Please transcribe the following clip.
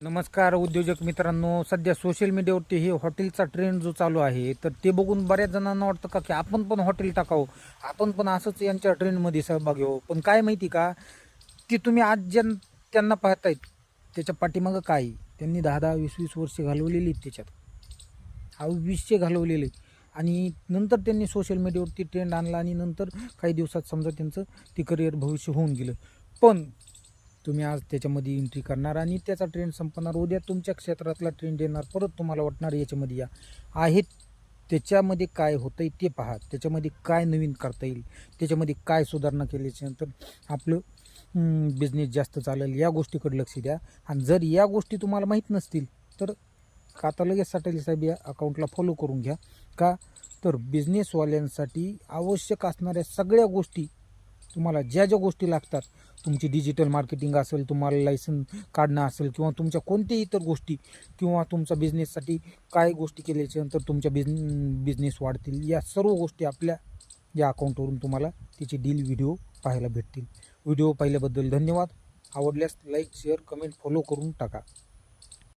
नमस्कार उद्योजक मित्रांनो, सध्या सोशल मीडियावरती हे हॉटेलचा ट्रेंड जो चालू आहे तर ते बघून बऱ्याच जणांना वाटतं का की आपण पण हॉटेल टाकावं, आपण पण असंच यांच्या ट्रेंडमध्ये सहभाग घेऊ. पण काय माहिती का, की तुम्ही आज त्यांना पाहतायत त्याच्या पाठीमागं काय आहे? त्यांनी 10-10, 20-20 वर्ष घालवलेली आहेत त्याच्यात, आयुष्य घालवलेले. आणि नंतर त्यांनी सोशल मीडियावरती ट्रेंड आणला आणि नंतर काही दिवसात समजा त्यांचं ते करिअर भविष्य होऊन गेलं. पण तुम्ही आज त्याच्यामध्ये एंट्री करणार आणि त्याचा ट्रेंड संपणार, उद्या तुमच्या क्षेत्रातला ट्रेंड येणार, परत तुम्हाला वाटणार याच्यामध्ये या आहेत. त्याच्यामध्ये काय होतंय ते पहा, त्याच्यामध्ये काय नवीन करता येईल, त्याच्यामध्ये काय सुधारणा केल्याच्यानंतर आपलं बिझनेस जास्त चालेल, या गोष्टीकडे लक्ष द्या. आणि जर या गोष्टी तुम्हाला माहीत नसतील तर आता लगेच साठवले साहेब या अकाउंटला फॉलो करून घ्या. का तर बिझनेसवाल्यांसाठी आवश्यक असणाऱ्या सगळ्या गोष्टी, तुम्हाला ज्या ज्या गोष्टी लागतात, तुमची डिजिटल मार्केटिंग असेल, तुम्हाला लायसन काढणं असेल, किंवा तुमच्या कोणत्याही इतर गोष्टी, किंवा तुमच्या बिझनेससाठी काय गोष्टी केल्याच्यानंतर तुमच्या बिझनेस वाढतील, या सर्व गोष्टी आपल्या या अकाउंटवरून तुम्हाला त्याची डील व्हिडिओ पाहायला भेटतील. व्हिडिओ पाहिल्याबद्दल धन्यवाद. आवडल्यास लाईक, शेअर, कमेंट, फॉलो करून टाका.